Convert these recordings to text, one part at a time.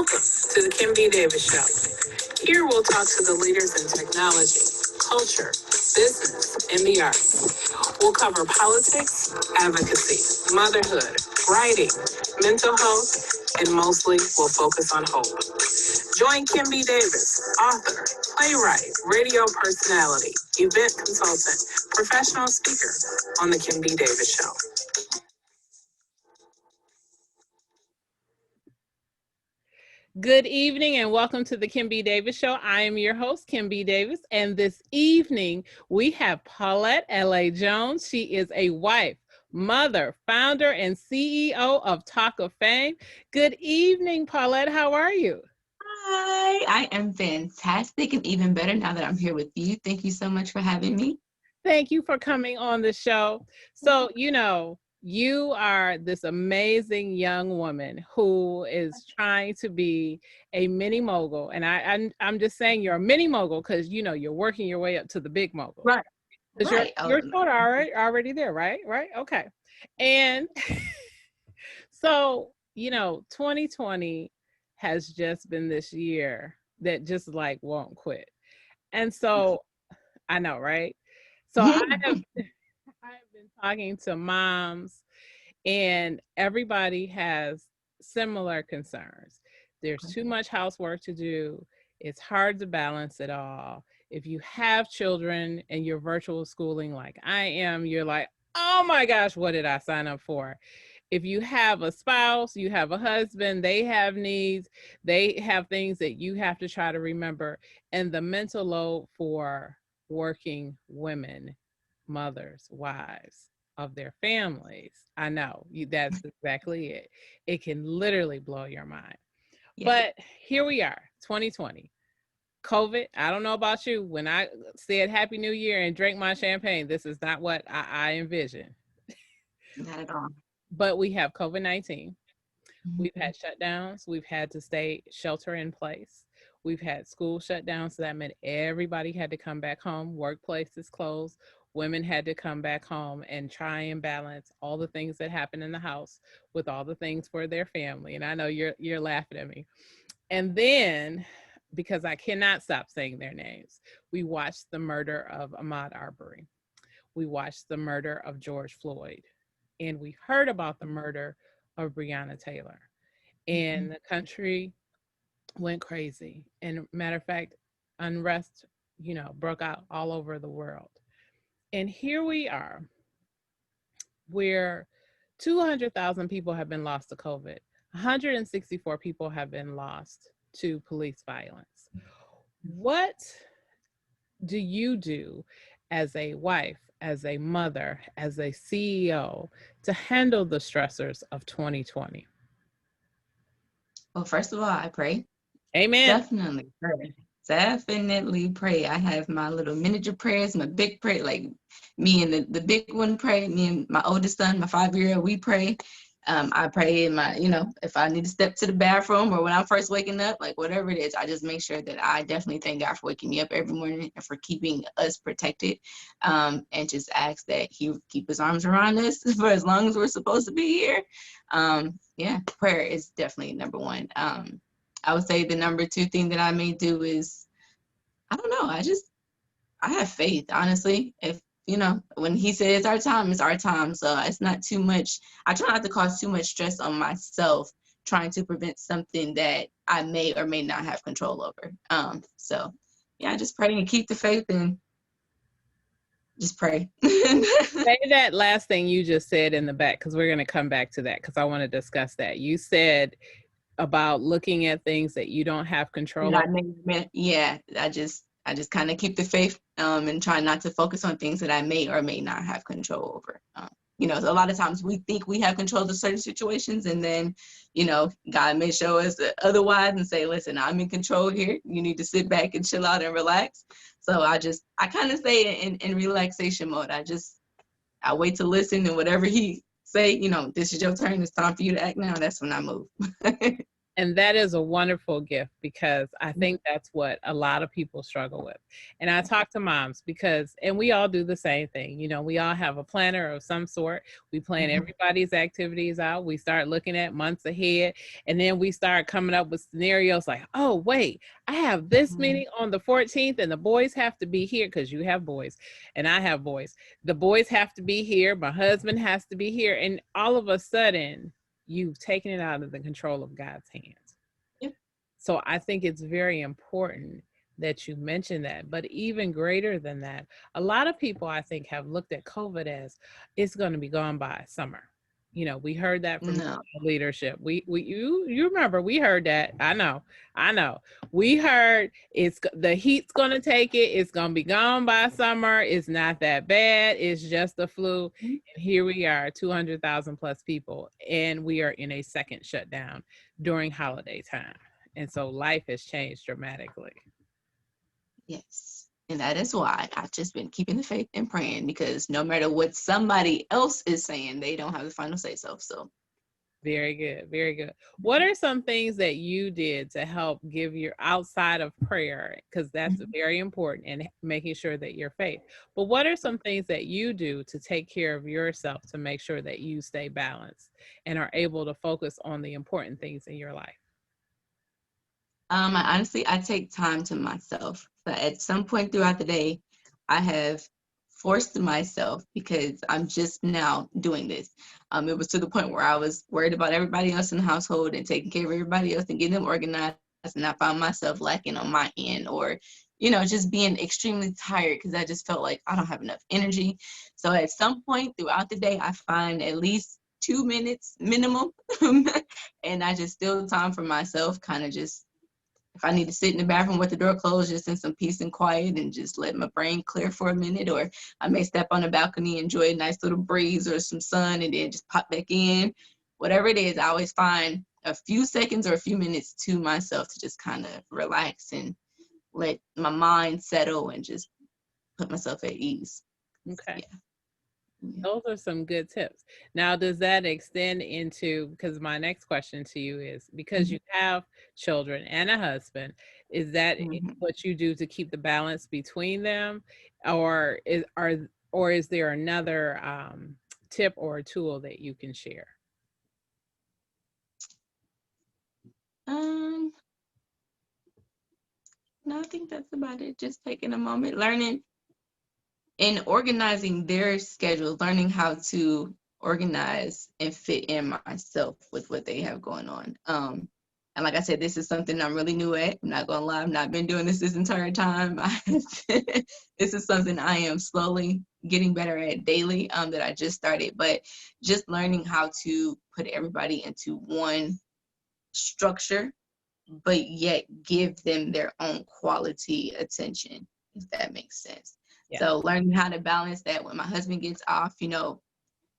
Welcome to the Kim B. Davis Show. Here we'll talk to the leaders in technology, culture, business, and the arts. We'll cover politics, advocacy, motherhood, writing, mental health, and mostly we'll focus on hope. Join Kim B. Davis, author, playwright, radio personality, event consultant, professional speaker on the Kim B. Davis Show. Good evening and welcome to the Kim B. Davis Show. I am your host, Kim B. Davis, and this evening we have Paulette La Jones. She is a wife, mother, founder, and CEO of Talk of Fame. Good evening, Paulette. How are you? Hi, I am fantastic and even better now that I'm here with you. Thank you so much for having me. Thank you for coming on the show. So, you are this amazing young woman who is trying to be a mini mogul. And I'm just saying you're a mini mogul because, you're working your way up to the big mogul. Right. Because you're sort of already there, right? Right? Okay. And so, 2020 has just been this year that just like won't quit. And so, I know, right? So I have been talking to moms, and everybody has similar concerns. There's too much housework to do. It's hard to balance it all. If you have children and you're virtual schooling like I am, you're like, oh my gosh, what did I sign up for? If you have a spouse, you have a husband, they have needs, they have things that you have to try to remember. And the mental load for working women, mothers, wives of their families, I know that's exactly it. It can literally blow your mind. Yeah. But here we are, 2020. COVID, I don't know about you. When I said Happy New Year and drank my champagne, this is not what I envisioned. Not at all. But we have COVID-19. We've had shutdowns. We've had to stay shelter in place. We've had school shutdowns. So that meant everybody had to come back home. Workplaces closed. Women had to come back home and try and balance all the things that happen in the house with all the things for their family. And I know you're laughing at me. And then, because I cannot stop saying their names, we watched the murder of Ahmaud Arbery. We watched the murder of George Floyd. And we heard about the murder of Breonna Taylor. And the country went crazy. And matter of fact, unrest, broke out all over the world. And here we are, where 200,000 people have been lost to COVID. 164 people have been lost to police violence. What do you do as a wife, as a mother, as a CEO to handle the stressors of 2020? Well, first of all, I pray. Amen. Definitely pray. Definitely pray. I have my little miniature prayers, my big prayer, like me and the big one pray. Me and my oldest son, my 5-year-old, we pray. I pray in my, if I need to step to the bathroom or when I'm first waking up, like whatever it is, I just make sure that I definitely thank God for waking me up every morning and for keeping us protected, and just ask that He keep His arms around us for as long as we're supposed to be here. Prayer is definitely number one. I would say the number two thing that I may do is, I don't know, I have faith, honestly. If, when He says it's our time, it's our time. So it's not too much. I try not to cause too much stress on myself trying to prevent something that I may or may not have control over. I just pray and keep the faith and just pray. Say that last thing you just said in the back, because we're going to come back to that, because I want to discuss that. You said about looking at things that you don't have control over. I just kind of keep the faith and try not to focus on things that I may or may not have control over. A lot of times we think we have control of certain situations, and then, God may show us otherwise and say, listen, I'm in control here. You need to sit back and chill out and relax. So I kind of stay in relaxation mode. I wait to listen, and whatever He say, this is your turn. It's time for you to act now. That's when I move. And that is a wonderful gift, because I think that's what a lot of people struggle with. And I talk to moms and we all do the same thing. You know, we all have a planner of some sort. We plan everybody's activities out. We start looking at months ahead, and then we start coming up with scenarios like, oh, wait, I have this meeting on the 14th and the boys have to be here, because you have boys and I have boys. The boys have to be here. My husband has to be here. And all of a sudden, you've taken it out of the control of God's hands. Yep. So I think it's very important that you mention that. But even greater than that, a lot of people, I think, have looked at COVID as it's going to be gone by summer. You know, we heard that from leadership. You remember, we heard that. I know. We heard the heat's going to take it. It's going to be gone by summer. It's not that bad. It's just the flu. And here we are, 200,000 plus people, and we are in a second shutdown during holiday time. And so life has changed dramatically. Yes. And that is why I've just been keeping the faith and praying, because no matter what somebody else is saying, they don't have the final say so. So very good. Very good. What are some things that you did to help give your outside of prayer? Because that's very important, and making sure that you're faith. But what are some things that you do to take care of yourself to make sure that you stay balanced and are able to focus on the important things in your life? I take time to myself. So at some point throughout the day, I have forced myself, because I'm just now doing this. It was to the point where I was worried about everybody else in the household and taking care of everybody else and getting them organized. And I found myself lacking on my end, or, you know, just being extremely tired, because I just felt like I don't have enough energy. So at some point throughout the day, I find at least 2 minutes minimum. And I just steal time for myself, kind of just, if I need to sit in the bathroom with the door closed, just in some peace and quiet, and just let my brain clear for a minute, or I may step on the balcony, enjoy a nice little breeze or some sun, and then just pop back in. Whatever it is, I always find a few seconds or a few minutes to myself to just kind of relax and let my mind settle and just put myself at ease. Okay. Yeah. Those are some good tips. Now, does that extend into, because my next question to you is, because you have children and a husband, is that what you do to keep the balance between them, or is there another tip or a tool that you can share? No, I think that's about it. Just taking a moment, learning and organizing their schedule, learning how to organize and fit in myself with what they have going on. And like I said, this is something I'm really new at. I'm not gonna lie, I've not been doing this entire time. This is something I am slowly getting better at daily, that I just started. But just learning how to put everybody into one structure, but yet give them their own quality attention, if that makes sense. Yeah. So learning how to balance that. When my husband gets off, you know,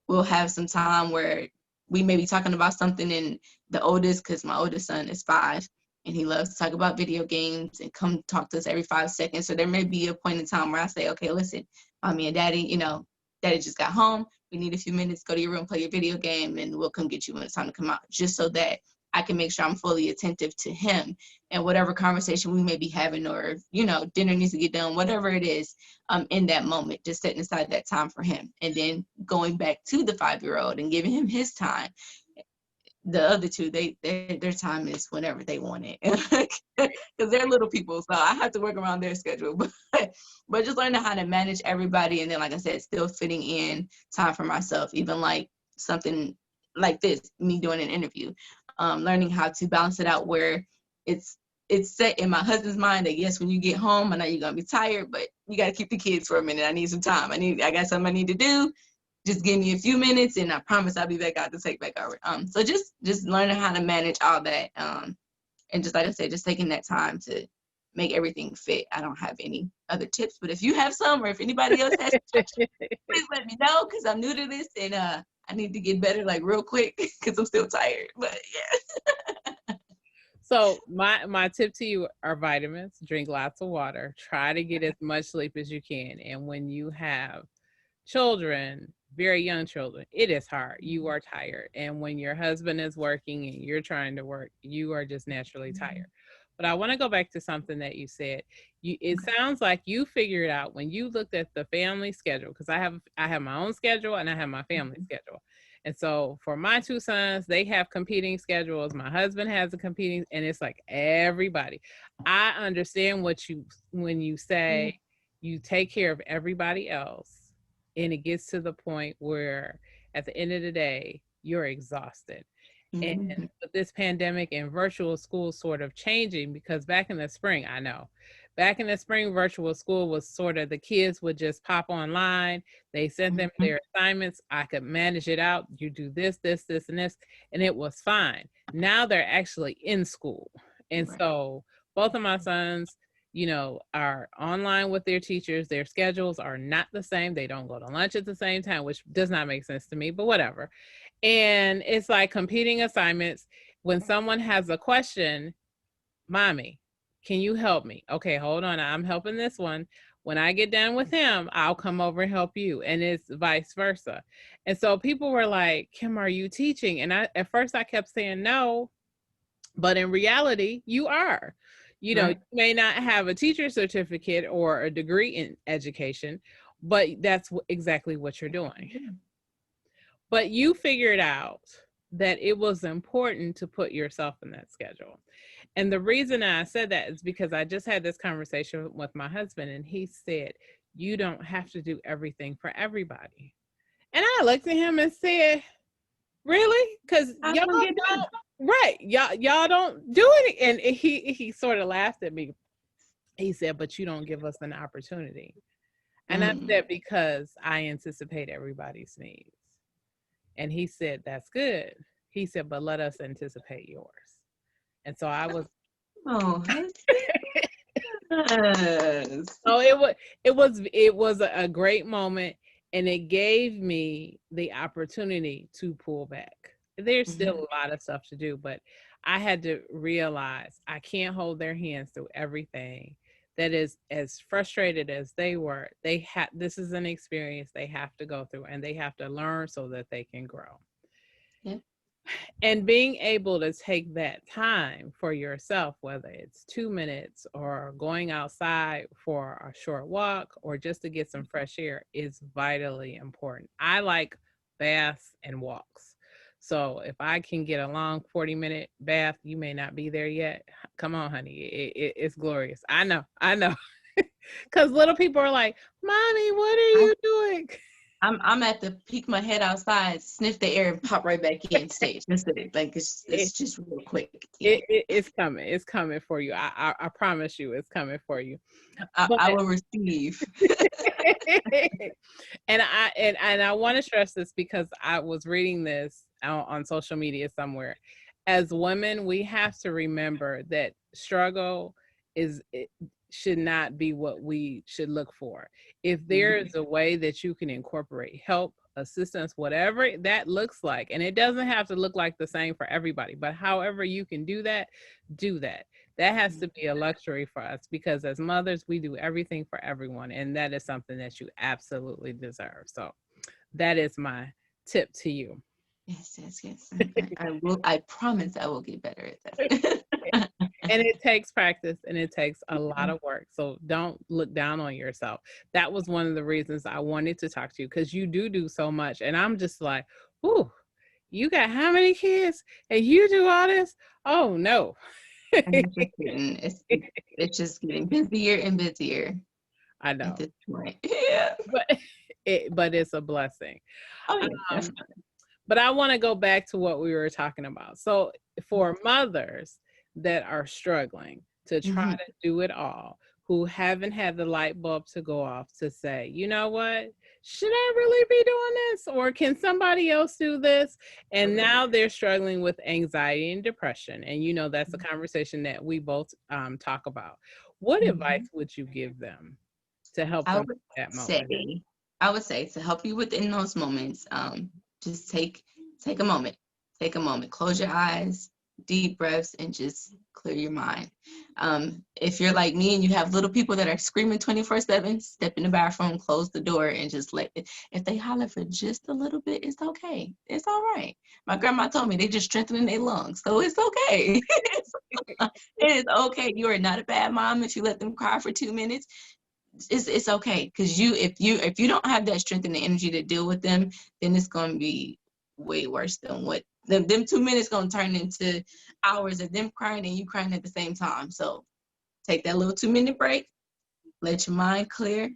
we'll have some time where we may be talking about something, and the oldest, because my oldest son is 5, and he loves to talk about video games and come talk to us every 5 seconds. So there may be a point in time where I say, okay, listen, mommy and daddy, you know, daddy just got home. We need a few minutes, go to your room, play your video game, and we'll come get you when it's time to come out, just so that I can make sure I'm fully attentive to him and whatever conversation we may be having, or, you know, dinner needs to get done, whatever it is, in that moment, just setting aside that time for him. And then going back to the 5-year-old and giving him his time. The other two, their time is whenever they want it, because they're little people, so I have to work around their schedule. But just learning how to manage everybody, and then, like I said, still fitting in time for myself, even like something like this, me doing an interview, learning how to balance it out where it's set in my husband's mind that, yes, when you get home, I know you're gonna be tired, but you got to keep the kids for a minute. I need some time. I got something I need to do. Just give me a few minutes, and I promise I'll be back out to take back over. So just learning how to manage all that, and just like I said, just taking that time to make everything fit. I don't have any other tips, but if you have some, or if anybody else has tips, please let me know, because I'm new to this, and I need to get better like real quick, because I'm still tired. But yeah. So my tip to you are vitamins. Drink lots of water. Try to get as much sleep as you can. And when you have children, very young children, it is hard. You are tired. And when your husband is working and you're trying to work, you are just naturally tired. But I want to go back to something that you said. It sounds like you figured out when you looked at the family schedule, because I have my own schedule and I have my family schedule. And so for my two sons, they have competing schedules. My husband has a competing, and it's like everybody. I understand when you say you take care of everybody else, and it gets to the point where at the end of the day, you're exhausted. And with this pandemic and virtual school sort of changing, because back in the spring, back in the spring, virtual school was sort of the kids would just pop online. They sent them their assignments. I could manage it out. You do this, this, this, and this, and it was fine. Now they're actually in school. And so both of my sons, are online with their teachers. Their schedules are not the same. They don't go to lunch at the same time, which does not make sense to me, but whatever. And it's like competing assignments. When someone has a question, mommy, can you help me? Okay, hold on. I'm helping this one. When I get done with him, I'll come over and help you. And it's vice versa. And so people were like, Kim, are you teaching? And at first I kept saying no, but in reality, you are. You may not have a teacher certificate or a degree in education, but that's exactly what you're doing. But you figured out that it was important to put yourself in that schedule. And the reason I said that is because I just had this conversation with my husband, and he said, you don't have to do everything for everybody. And I looked at him and said, really? Because y'all don't, right. Y'all don't do it. And he sort of laughed at me. He said, but you don't give us an opportunity. And I said, because I anticipate everybody's needs. And he said, that's good. He said, but let us anticipate yours. And so I was, so it was a great moment, and it gave me the opportunity to pull back. There's still a lot of stuff to do, but I had to realize I can't hold their hands through everything. That is, as frustrated as they were, this is an experience they have to go through, and they have to learn so that they can grow. Yeah. And being able to take that time for yourself, whether it's 2 minutes or going outside for a short walk or just to get some fresh air, is vitally important. I like baths and walks. So if I can get a long 40-minute bath, you may not be there yet. Come on, honey. It's glorious. I know. Because little people are like, Mommy, what are you doing? I'm at the peek my head outside, sniff the air, and pop right back in stage. That's it. Like it's just real quick. Yeah. It's coming. It's coming for you. I promise you, it's coming for you. I will receive. And I want to stress this because I was reading this on social media somewhere. As women, we have to remember that struggle should not be what we should look for. If there is a way that you can incorporate help, assistance, whatever that looks like, and it doesn't have to look like the same for everybody, but however you can do that, do that. That has to be a luxury for us, because as mothers, we do everything for everyone, and that is something that you absolutely deserve. So that is my tip to you. Yes. I will. I promise I will get better at that. And it takes practice, and it takes a lot of work. So don't look down on yourself. That was one of the reasons I wanted to talk to you, because you do so much. And I'm just like, ooh, you got how many kids and you do all this? Oh, no. It's just getting busier and busier. I know. At this point. Yeah. But it's a blessing. Oh, yeah, but I want to go back to what we were talking about. So for mothers that are struggling to try to do it all, who haven't had the light bulb to go off to say, you know what, should I really be doing this? Or can somebody else do this? And now they're struggling with anxiety and depression. And that's a conversation that we both talk about. What advice would you give them to help them in that moment? I would say to help you within those moments, just take a moment. Close your eyes. deep breaths, and just clear your mind. If you're like me and you have little people that are screaming 24/7, step in the bathroom, close the door, and just let it. If they holler for just a little bit, it's okay. It's all right. My grandma told me they just strengthening their lungs, so it's okay. It is okay. You are not a bad mom if you let them cry for 2 minutes. It's okay, because if you don't have that strength and the energy to deal with them, then it's going to be way worse than what them 2 minutes going to turn into hours of them crying and you crying at the same time. So take that little 2 minute break, let your mind clear,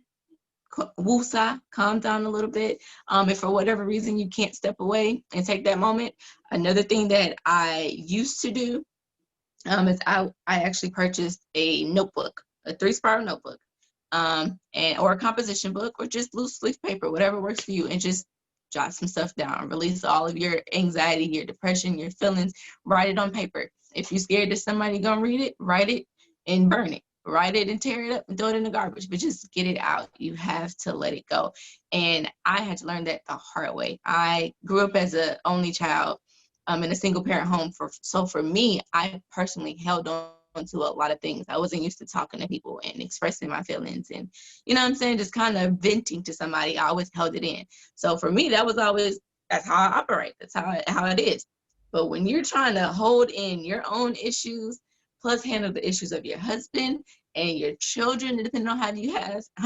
woosah, calm down a little bit. If for whatever reason you can't step away and take that moment, another thing that I used to do is I actually purchased a notebook, a 3-spiral notebook, and or a composition book, or just loose leaf paper, whatever works for you, and just jot some stuff down. Release all of your anxiety, your depression, your feelings. Write it on paper. If you're scared that somebody gonna read it, write it and burn it. Write it and tear it up and throw it in the garbage, but just get it out. You have to let it go. And I had to learn that the hard way. I grew up as an only child, in a single parent home. So for me, I personally held on to a lot of things. I wasn't used to talking to people and expressing my feelings, and you know what I'm saying, just kind of venting to somebody. I always held it in. So for me, that's how I operate. That's how it is. But when you're trying to hold in your own issues, plus handle the issues of your husband and your children, depending on how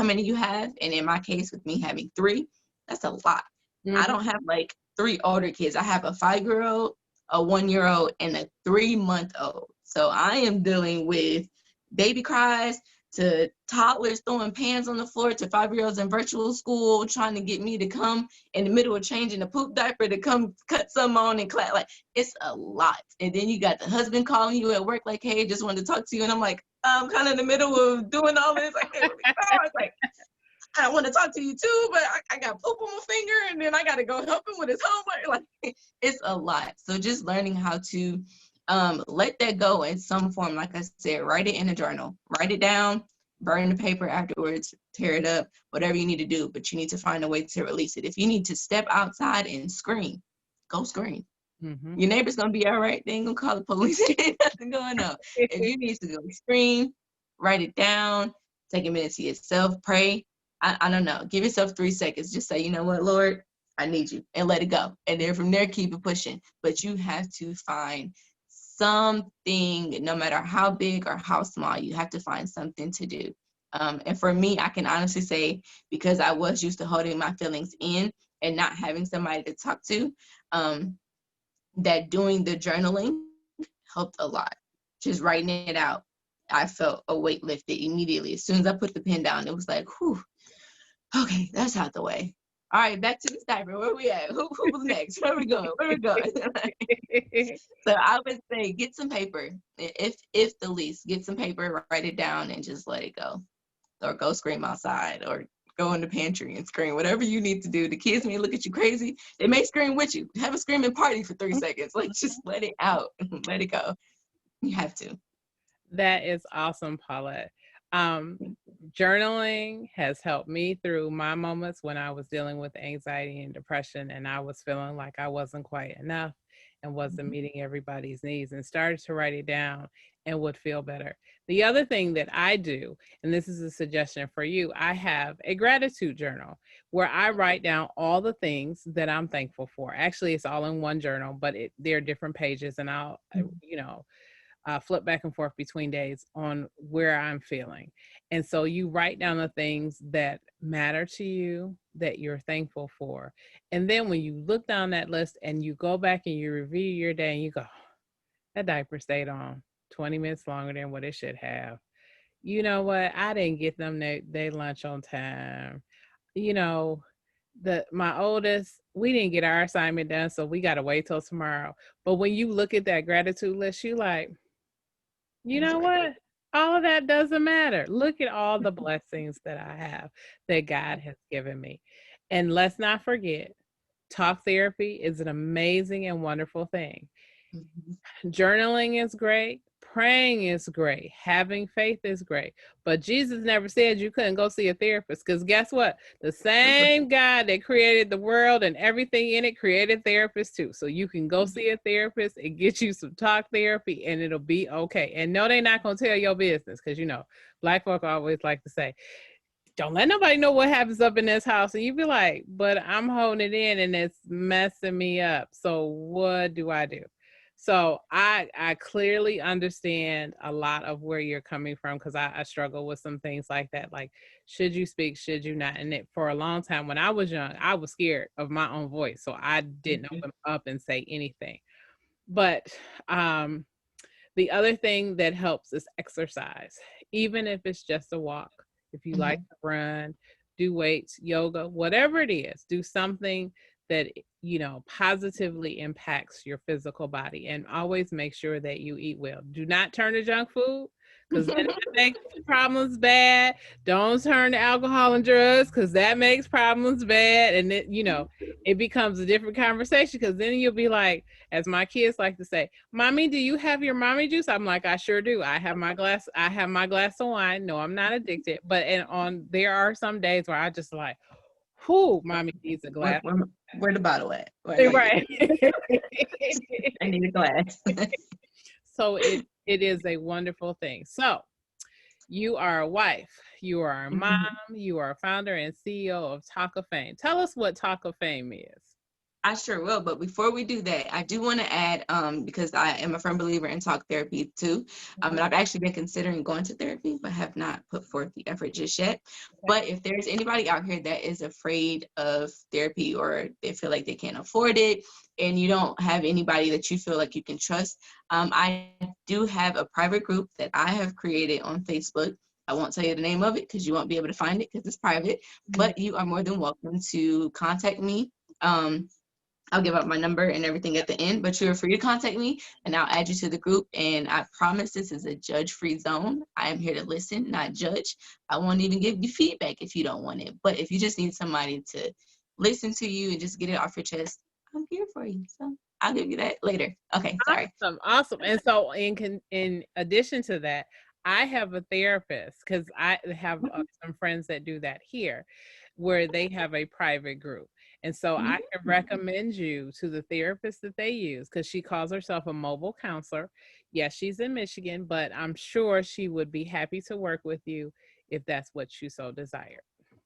many you have, and in my case, with me having 3, that's a lot. Mm-hmm. I don't have like 3 older kids. I have a 5-year-old, a 1-year-old, and a 3-month-old. So I am dealing with baby cries, to toddlers throwing pans on the floor, to 5-year-olds in virtual school trying to get me to come in the middle of changing the poop diaper to come cut some on and clap. Like, it's a lot. And then you got the husband calling you at work like, hey, just wanted to talk to you. And I'm like, I'm kind of in the middle of doing all this. I can't really talk. It's like, I want to talk to you too, but I got poop on my finger, and then I got to go help him with his homework. Like, it's a lot. So just learning how to let that go in some form. Like I said, write it in a journal, write it down, burn the paper afterwards, tear it up, whatever you need to do, but you need to find a way to release it. If you need to step outside and scream, go scream. Mm-hmm. Your neighbor's going to be all right. They ain't going to call the police. Ain't nothing going on. If you need to go scream, write it down, take a minute to yourself, pray. I don't know. Give yourself 3 seconds. Just say, you know what, Lord, I need you, and let it go. And then from there, keep it pushing. But you have to find something, no matter how big or how small, you have to find something to do. And for me, I can honestly say, because I was used to holding my feelings in and not having somebody to talk to, that doing the journaling helped a lot. Just writing it out, I felt a weight lifted immediately. As soon as I put the pen down, it was like, whew, okay, that's out the way. All right, back to this diaper. Where we at? Who was next? Where we going? Where we going? So I would say get some paper. If the least, get some paper, write it down, and just let it go. Or go scream outside, or go in the pantry and scream. Whatever you need to do. The kids may look at you crazy. They may scream with you. Have a screaming party for 3 seconds. Like, just let it out. Let it go. You have to. That is awesome, Paulette. Um, Journaling has helped me through my moments when I was dealing with anxiety and depression, and I was feeling like I wasn't quite enough and wasn't meeting everybody's needs, and started to write it down and would feel better. The other thing that I do, and this is a suggestion for you, I have a gratitude journal where I write down all the things that I'm thankful for. Actually, it's all in one journal, but there are different pages, and I'll, flip back and forth between days on where I'm feeling. And so you write down the things that matter to you, that you're thankful for. And then when you look down that list and you go back and you review your day and you go, that diaper stayed on 20 minutes longer than what it should have. You know what? I didn't get them their lunch on time. You know, my oldest, we didn't get our assignment done, so we got to wait till tomorrow. But when you look at that gratitude list, you like, you know what? All of that doesn't matter. Look at all the blessings that I have that God has given me. And let's not forget, talk therapy is an amazing and wonderful thing. Mhm. Journaling is great. praying is great. Having faith is great. But Jesus never said you couldn't go see a therapist, because guess what? The same God that created the world and everything in it created therapists too. So you can go see a therapist and get you some talk therapy and it'll be okay. And no, they're not going to tell your business, because, you know, Black folk always like to say, don't let nobody know what happens up in this house. And you be like, but I'm holding it in and it's messing me up. So what do I do? So I clearly understand a lot of where you're coming from, because I struggle with some things like that. Like, should you speak? Should you not? And for a long time when I was young, I was scared of my own voice. So I didn't open up and say anything. But the other thing that helps is exercise, even if it's just a walk. If you like to run, do weights, yoga, whatever it is, do something that, you know, positively impacts your physical body, and always make sure that you eat well. Do not turn to junk food, because that makes problems bad. Don't turn to alcohol and drugs, because that makes problems bad. And it, you know, it becomes a different conversation, because then you'll be like, as my kids like to say, "Mommy, do you have your mommy juice?" I'm like, "I sure do. I have my glass of wine. No, I'm not addicted." But there are some days where I just like, whoo, mommy needs a glass. Where the bottle at? Right. I need a glass. So it is a wonderful thing. So you are a wife, you are a mom, you are a founder and CEO of Talk of Fame. Tell us what Talk of Fame is. I sure will. But before we do that, I do want to add, because I am a firm believer in talk therapy too. And I've actually been considering going to therapy, but have not put forth the effort just yet. But if there's anybody out here that is afraid of therapy, or they feel like they can't afford it, and you don't have anybody that you feel like you can trust, I do have a private group that I have created on Facebook. I won't tell you the name of it because you won't be able to find it because it's private, but you are more than welcome to contact me. I'll give out my number and everything at the end, but you're free to contact me and I'll add you to the group. And I promise this is a judge-free zone. I am here to listen, not judge. I won't even give you feedback if you don't want it. But if you just need somebody to listen to you and just get it off your chest, I'm here for you. So I'll give you that later. Okay, sorry. Awesome. And so in addition to that, I have a therapist, because I have some friends that do that here, where they have a private group. And so I can recommend you to the therapist that they use, because she calls herself a mobile counselor. Yes, she's in Michigan, but I'm sure she would be happy to work with you if that's what you so desire.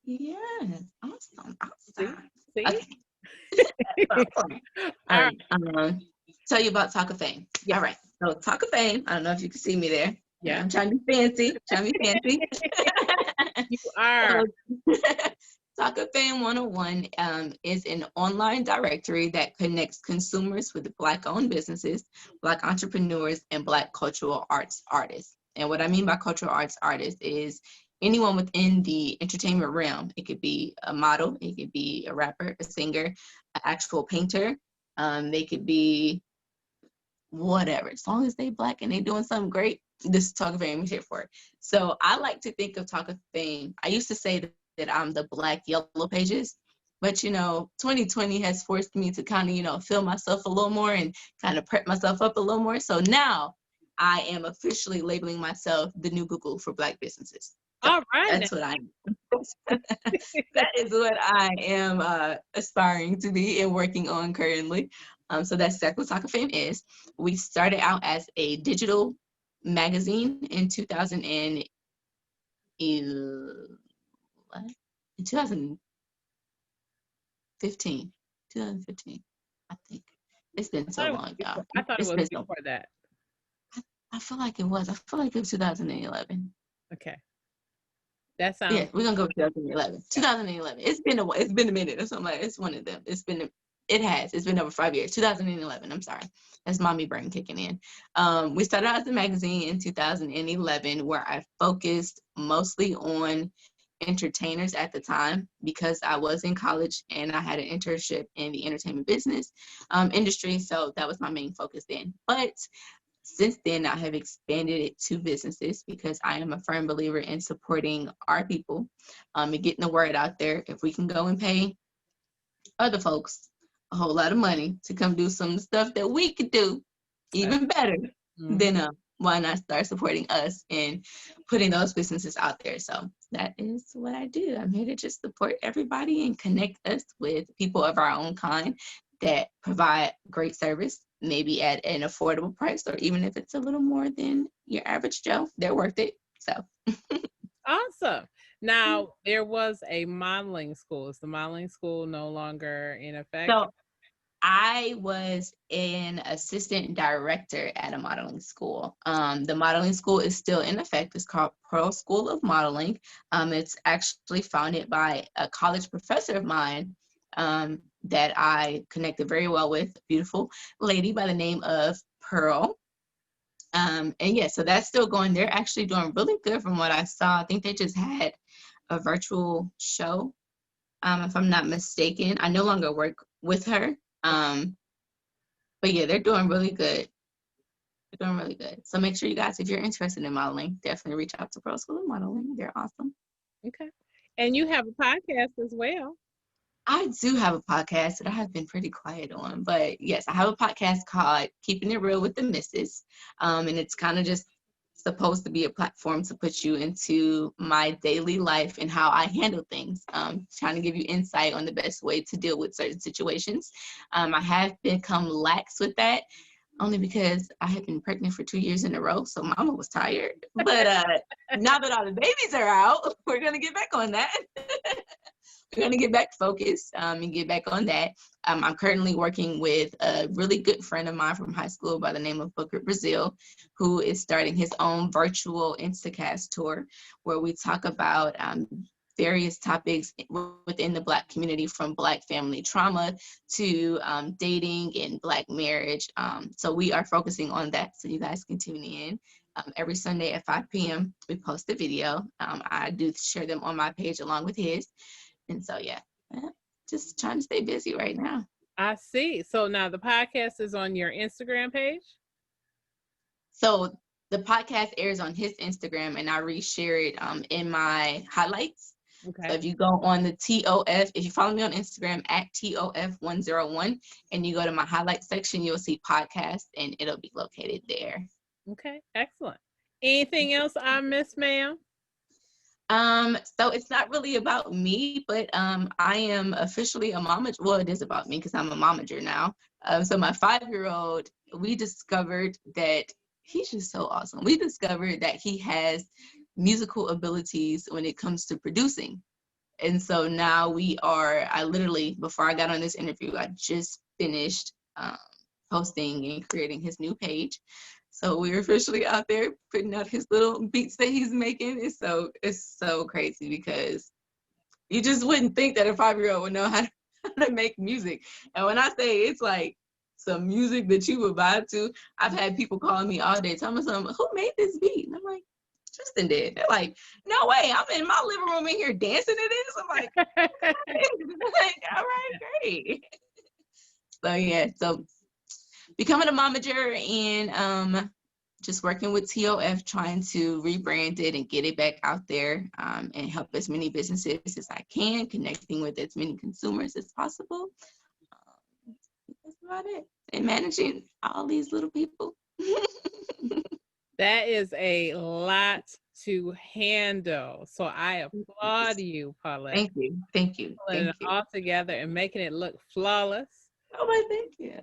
Yes, awesome. See? Okay. All right. Tell you about Talk of Fame. Yeah. All right. So Talk of Fame, I don't know if you can see me there. Yeah. I'm trying to be fancy. You are. Talk of Fame 101 is an online directory that connects consumers with Black-owned businesses, Black entrepreneurs, and Black cultural arts artists. And what I mean by cultural arts artists is anyone within the entertainment realm. It could be a model, it could be a rapper, a singer, an actual painter. They could be whatever, as long as they Black and they doing something great. This Talk of Fame is here for it. So I like to think of Talk of Fame. I used to say that I'm the Black Yellow Pages, but 2020 has forced me to kind of feel myself a little more and kind of prep myself up a little more. So now I am officially labeling myself the new Google for Black businesses. So all right, that's what I am. That is what I am aspiring to be and working on currently. So that's exactly what Talk of Fame is. We started out as a digital magazine in 2015. In 2015, I think. It's been so long, y'all. I thought it was before that. I feel like it was. I feel like it was 2011. Okay. That sounds. Yeah, we're gonna go with 2011. 2011. It's been a minute or something like that. It's one of them. It's been over 5 years. 2011. I'm sorry. That's mommy brain kicking in. We started out as a magazine in 2011 where I focused mostly on entertainers at the time because I was in college and I had an internship in the entertainment business industry. So that was my main focus then. But since then, I have expanded it to businesses because I am a firm believer in supporting our people and getting the word out there. If we can go and pay other folks a whole lot of money to come do some stuff that we could do even better, then why not start supporting us and putting those businesses out there? So that is what I do. I'm here to just support everybody and connect us with people of our own kind that provide great service, maybe at an affordable price, or even if it's a little more than your average Joe, they're worth it. So Awesome. Now, there was a modeling school. Is the modeling school no longer in effect? so I was an assistant director at a modeling school. The modeling school is still in effect. It's called Pearl School of Modeling. It's actually founded by a college professor of mine that I connected very well with, a beautiful lady by the name of Pearl. And yeah, so that's still going. They're actually doing really good from what I saw. I think they just had a virtual show, if I'm not mistaken. I no longer work with her. But yeah, they're doing really good. They're doing really good. So make sure you guys, if you're interested in modeling, definitely reach out to Pro School of Modeling. They're awesome. Okay. And you have a podcast as well. I do have a podcast that I have been pretty quiet on, but yes, I have a podcast called Keeping It Real with the Missus. And it's kind of just supposed to be a platform to put you into my daily life and how I handle things. Trying to give you insight on the best way to deal with certain situations. I have become lax with that, only because I had been pregnant for 2 years in a row, so mama was tired. But now that all the babies are out, we're gonna get back on that. We're gonna get back focused and get back on that. I'm currently working with a really good friend of mine from high school by the name of Booker Brazil, who is starting his own virtual Instacast tour, where we talk about various topics within the Black community, from Black family trauma to dating and Black marriage. So we are focusing on that, so you guys can tune in. Every Sunday at 5 p.m. we post a video. I do share them on my page along with his. And so, yeah, just trying to stay busy right now. I see. So now the podcast is on your Instagram page? So the podcast airs on his Instagram, and I reshare it in my highlights. Okay. So if you go on the TOF, if you follow me on Instagram at TOF101, and you go to my highlight section, you'll see podcast, and it'll be located there. Okay, excellent. Anything else I missed, ma'am? So it's not really about me, but I am officially a momager. Well, it is about me because I'm a momager now. So my 5-year-old, we discovered that he's just so awesome. We discovered that he has musical abilities when it comes to producing. And so now I literally, before I got on this interview, I just finished posting and creating his new page. So we're officially out there putting out his little beats that he's making. It's so crazy, because you just wouldn't think that a 5-year-old would know how to make music. And when I say it's like some music that you would vibe to, I've had people calling me all day telling me something, who made this beat? And I'm like, Tristan did. They're like, no way, I'm in my living room in here dancing to this. I'm like, all right, great. So yeah, so becoming a momager and just working with TOF, trying to rebrand it and get it back out there and help as many businesses as I can, connecting with as many consumers as possible. That's about it. And managing all these little people. That is a lot to handle. So I applaud you, Paulette. Thank you. Thank you. Pulling it all together and making it look flawless. Oh, my, thank you.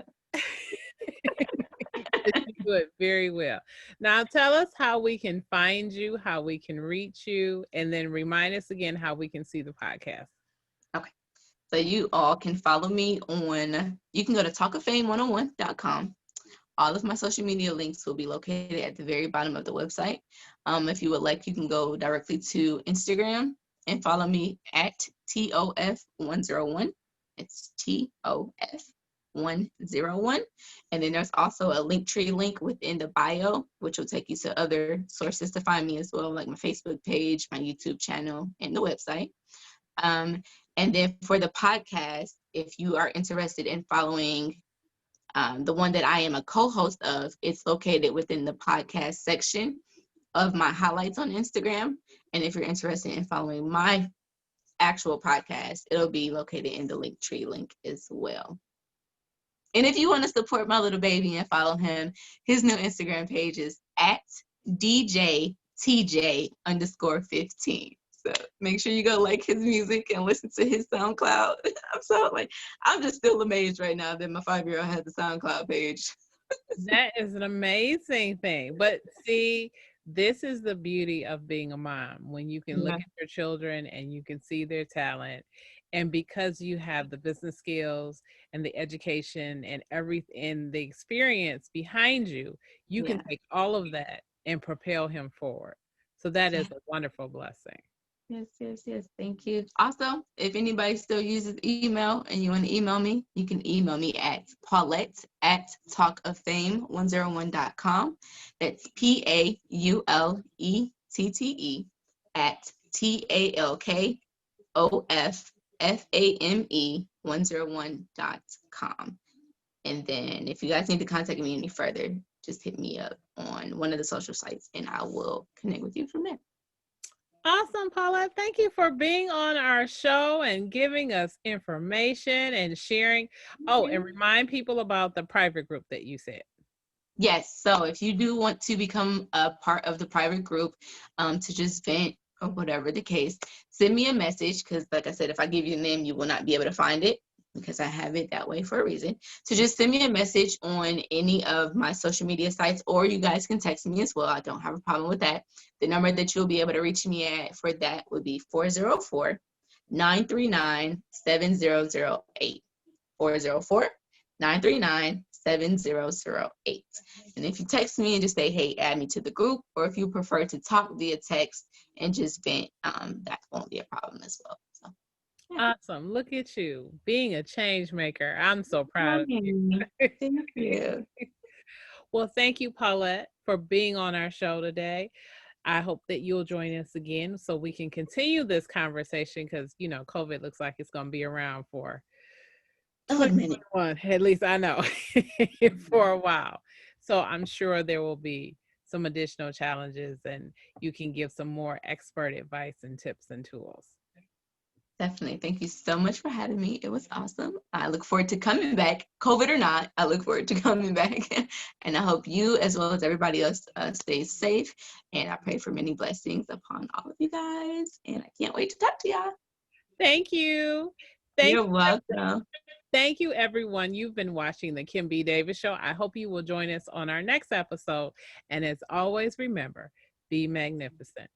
You do it very well. Now tell us how we can find you, how we can reach you, and then remind us again how we can see the podcast. Okay. So you all can follow me on, you can go to talkoffame101.com. All of my social media links will be located at the very bottom of the website. If you would like, you can go directly to Instagram and follow me at TOF101. It's TOF101. And then there's also a Linktree link within the bio, which will take you to other sources to find me as well, like my Facebook page, my YouTube channel, and the website. And then for the podcast, if you are interested in following the one that I am a co-host of, it's located within the podcast section of my highlights on Instagram. And if you're interested in following my actual podcast, it'll be located in the Linktree link as well. And if you want to support my little baby and follow him, his new Instagram page is at DJTJ_15. So make sure you go like his music and listen to his SoundCloud. I'm just still amazed right now that my 5-year-old has a SoundCloud page. That is an amazing thing. But see, this is the beauty of being a mom, when you can look at your children and you can see their talent. And because you have the business skills and the education and everything, the experience behind you, you can take all of that and propel him forward. So that is a wonderful blessing. Yes. Thank you. Also, if anybody still uses email and you want to email me, you can email me at Paulette@talkoffame101.com. That's PAULETTE @TALKOFFAME101.com. And then if you guys need to contact me any further, just hit me up on one of the social sites and I will connect with you from there. Awesome, Paulette. Thank you for being on our show and giving us information and sharing. Oh, and remind people about the private group that you said. Yes. So if you do want to become a part of the private group, to just vent or whatever the case, send me a message, because like I said, if I give you the name, you will not be able to find it, because I have it that way for a reason. So just send me a message on any of my social media sites, or you guys can text me as well. I don't have a problem with that. The number that you'll be able to reach me at for that would be 404-939-7008. 404-939-7008. And if you text me and just say, hey, add me to the group, or if you prefer to talk via text and just vent, that won't be a problem as well. So, Awesome. Look at you being a change maker. I'm so proud of you. Thank you. Well, thank you, Paulette, for being on our show today. I hope that you'll join us again so we can continue this conversation, because, COVID looks like it's going to be around for a minute. At least I know, for a while. So I'm sure there will be some additional challenges and you can give some more expert advice and tips and tools. Definitely. Thank you so much for having me. It was awesome. I look forward to coming back, COVID or not. I look forward to coming back. And I hope you, as well as everybody else, stays safe. And I pray for many blessings upon all of you guys. And I can't wait to talk to y'all. Thank you. You're welcome. Thank you, everyone. You've been watching the Kim B. Davis Show. I hope you will join us on our next episode. And as always, remember, be magnificent.